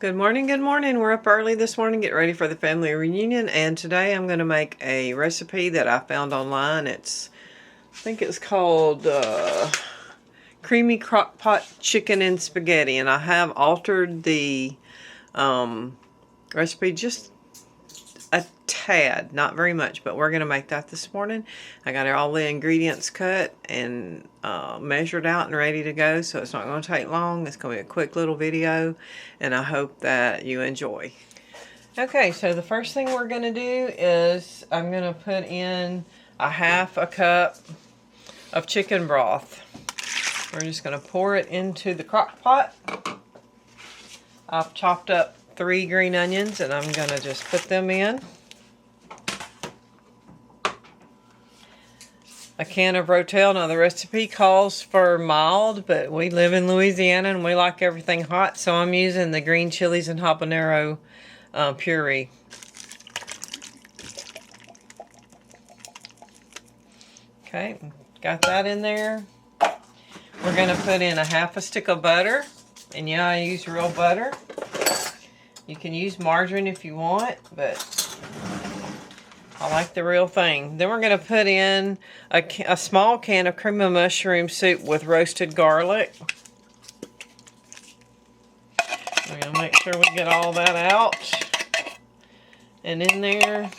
Good morning, good morning. We're up early this morning, get ready for the family reunion, and today I'm going to make a recipe that I found online. I think it's called creamy crockpot chicken and spaghetti, and I have altered the recipe just a tad, not very much, but we're going to make that this morning. I got all the ingredients cut and measured out and ready to go, so it's not going to take long. It's going to be a quick little video, and I hope that you enjoy. Okay, so the first thing we're going to do is I'm going to put in a half a cup of chicken broth. We're just going to pour it into the crock pot. I've chopped up 3 green onions, and I'm going to just put them in. A can of Rotel. Now the recipe calls for mild, but we live in Louisiana and we like everything hot, so I'm using the green chilies and habanero puree. Okay, got that in there. We're going to put in a half a stick of butter, and yeah, I use real butter. You can use margarine if you want, but I like the real thing. Then we're going to put in a small can of cream of mushroom soup with roasted garlic. We're going to make sure we get all that out and in there.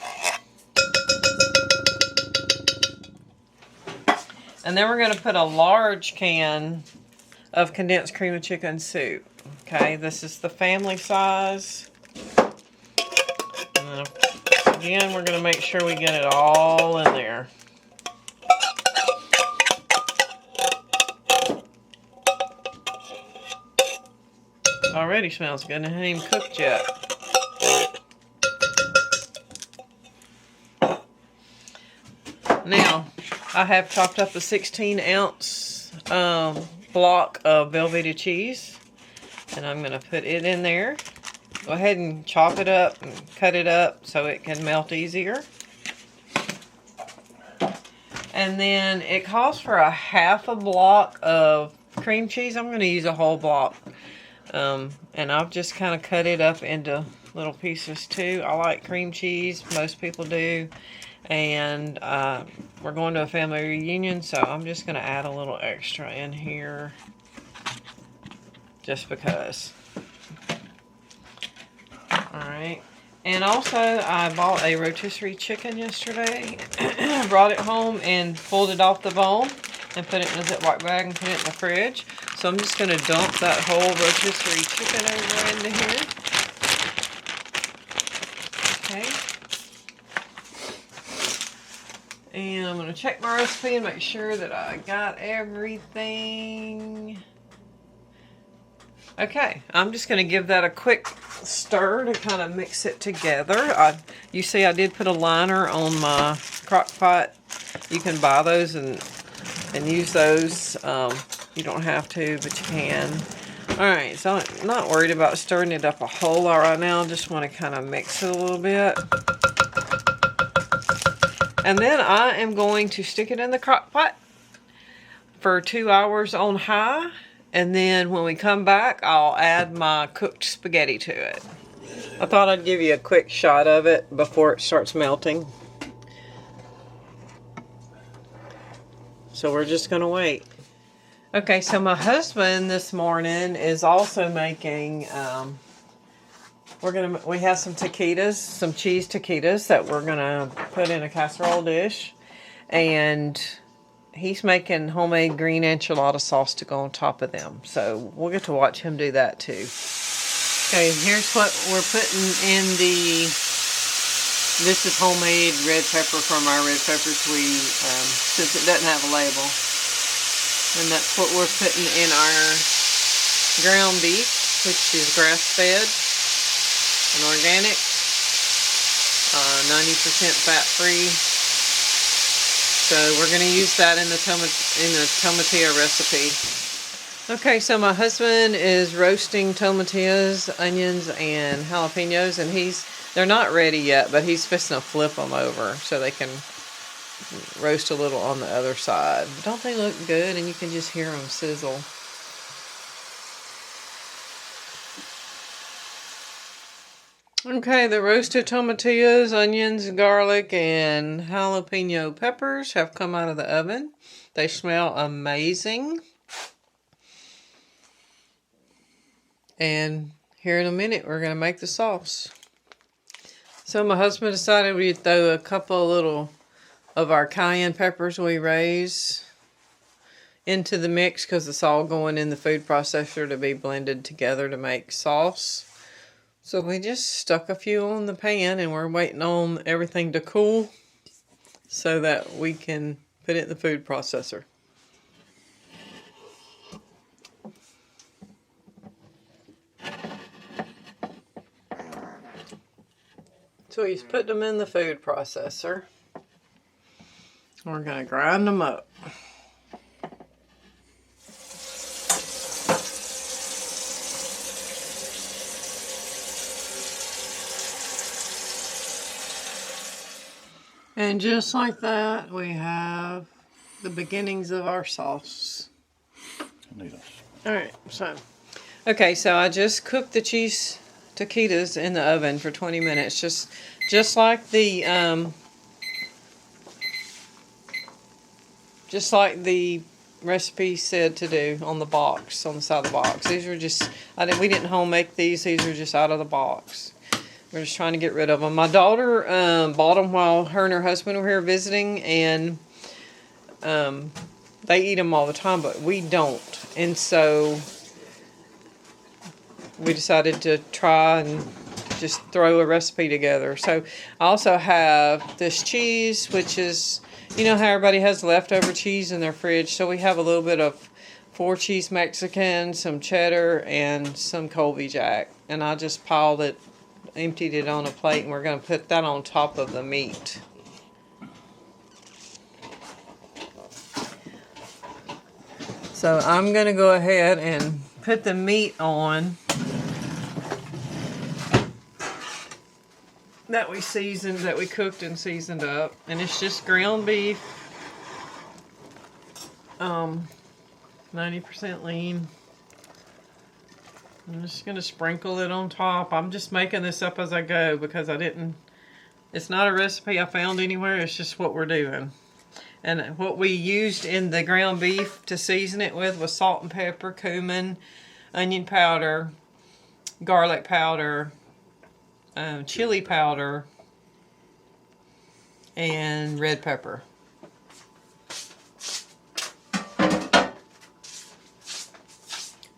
And then we're going to put a large can of condensed cream of chicken soup. Okay, this is the family size. And again, we're going to make sure we get it all in there. Already smells good. It hasn't even cooked yet. Now, I have chopped up a 16-ounce block of Velveeta cheese, and I'm going to put it in there. Go ahead and chop it up and cut it up so it can melt easier. And then it calls for a half a block of cream cheese. I'm going to use a whole block. And I've just kind of cut it up into little pieces too. I like cream cheese. Most people do. And we're going to a family reunion, so I'm just going to add a little extra in here just because. Alright, and also I bought a rotisserie chicken yesterday. Brought it home and pulled it off the bone and put it in a Ziploc bag and put it in the fridge. So I'm just going to dump that whole rotisserie chicken over into here. Okay. And I'm going to check my recipe and make sure that I got everything. Okay, I'm just going to give that a quick stir to kind of mix it together. You see I did put a liner on my crock pot. You can buy those and use those. You don't have to, but you can. Alright, so I'm not worried about stirring it up a whole lot right now. Just want to kind of mix it a little bit. And then I am going to stick it in the crock pot for 2 hours on high. And then when we come back, I'll add my cooked spaghetti to it. I thought I'd give you a quick shot of it before it starts melting. So we're just going to wait. Okay, so my husband this morning is also making, we have some taquitos, some cheese taquitos that we're going to put in a casserole dish. And he's making homemade green enchilada sauce to go on top of them. So we'll get to watch him do that too. Okay, here's what we're putting in this is homemade red pepper from our red peppers since it doesn't have a label. And that's what we're putting in our ground beef, which is grass-fed and organic, 90% fat-free. So we're going to use that in the tomatillo recipe. Okay, so my husband is roasting tomatillos, onions, and jalapenos, and they're not ready yet, but he's fixing to flip them over so they can roast a little on the other side. Don't they look good? And you can just hear them sizzle. Okay, the roasted tomatillos, onions, garlic, and jalapeno peppers have come out of the oven. They smell amazing. And here in a minute, we're going to make the sauce. So my husband decided we'd throw a couple little of our cayenne peppers we raise into the mix because it's all going in the food processor to be blended together to make sauce. So we just stuck a few on the pan and we're waiting on everything to cool so that we can put it in the food processor. So he's put them in the food processor. We're going to grind them up. And just like that, we have the beginnings of our sauce. Alright, so I just cooked the cheese taquitos in the oven for 20 minutes, just like the recipe said to do on the box, on the side of the box. These were just, we didn't home make these are just out of the box. We're just trying to get rid of them. My daughter bought them while her and her husband were here visiting, and they eat them all the time, but we don't. And so we decided to try and just throw a recipe together. So I also have this cheese, which is, you know how everybody has leftover cheese in their fridge. So we have a little bit of 4 cheese Mexican, some cheddar, and some Colby Jack. And I just emptied it on a plate, and we're going to put that on top of the meat. So I'm going to go ahead and put the meat on that we cooked and seasoned up, and it's just ground beef, 90% lean. I'm just going to sprinkle it on top. I'm just making this up as I go because it's not a recipe I found anywhere. It's just what we're doing. And what we used in the ground beef to season it with was salt and pepper, cumin, onion powder, garlic powder, chili powder, and red pepper.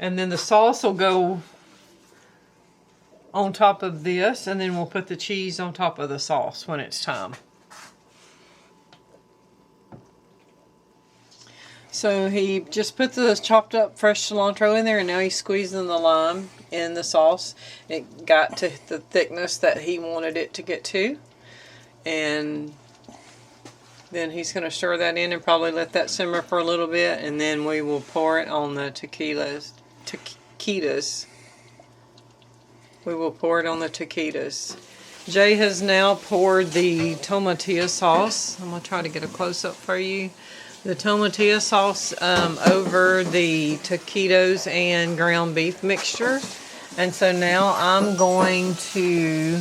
And then the sauce will go on top of this, and then we'll put the cheese on top of the sauce when it's time. So he just put the chopped up fresh cilantro in there, and now he's squeezing the lime in the sauce. It got to the thickness that he wanted it to get to. And then he's going to stir that in and probably let that simmer for a little bit, and then we will pour it on the taquitos. We will pour it on the taquitos. Jay has now poured the tomatillo sauce. I'm going to try to get a close-up for you. The tomatillo sauce over the taquitos and ground beef mixture. And so now I'm going to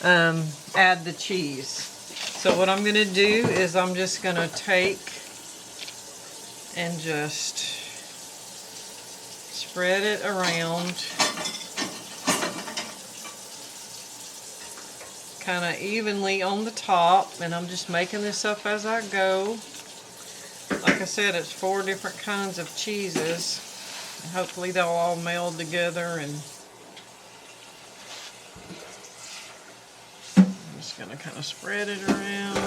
add the cheese. So what I'm going to do is I'm just going to take and just spread it around kind of evenly on the top, and I'm just making this up as I go. Like I said, it's 4 different kinds of cheeses. Hopefully they'll all meld together, and I'm just going to kind of spread it around.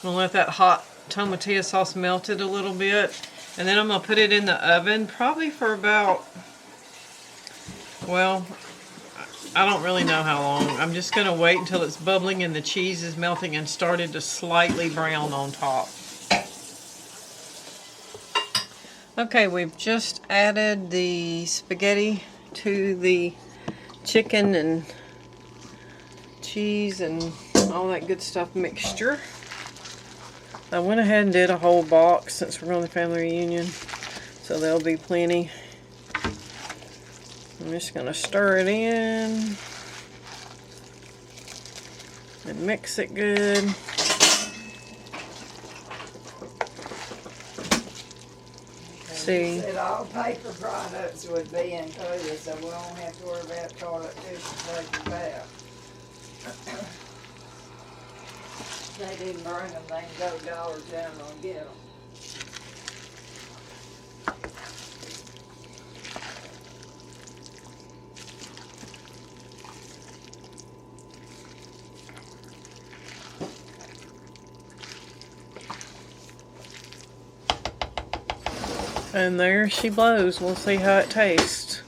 I'm going to let that hot tomatillo sauce melt it a little bit, and then I'm going to put it in the oven probably for about, well, I don't really know how long. I'm just going to wait until it's bubbling and the cheese is melting and started to slightly brown on top. Okay, we've just added the spaghetti to the chicken and cheese and all that good stuff mixture. I went ahead and did a whole box since we're going to the family reunion, so there'll be plenty. I'm just going to stir it in and mix it good. See, said all paper products would be included, so we don't have to worry about toilet tissue taking back. They didn't bring them, they can go Dollar General and get them. and there she blows. We'll see how it tastes.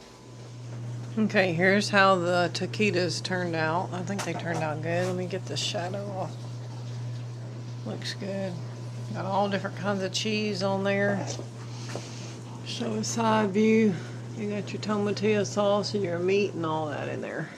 Okay, here's how the taquitos turned out. I think they turned out good. Let me get the shadow off. Looks good. Got all different kinds of cheese on there. Show a side view. You got your tomatillo sauce and your meat and all that in there.